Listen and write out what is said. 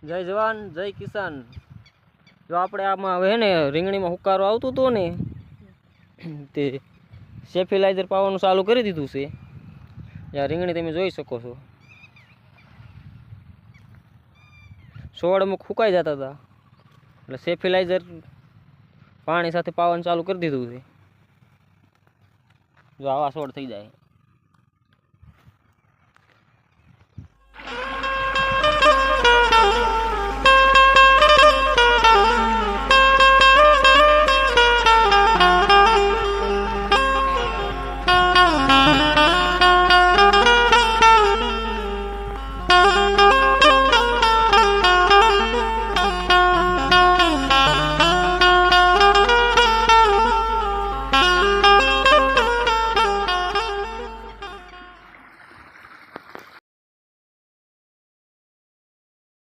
જય જવાન જય કિસાન। જો આપણે આમાં હવે ને રીંગણીમાં હુકારો આવતો હતો ને તે સેફિલાઇઝર પાવાનું ચાલુ કરી દીધું છે। આ રીંગણી તમે જોઈ શકો છો, છોડ અમુક ફૂંકાઈ જતા હતા એટલે સેફિલાઇઝર પાણી સાથે પાવાનું ચાલુ કરી દીધું છે। જો આવા છોડ થઈ જાય।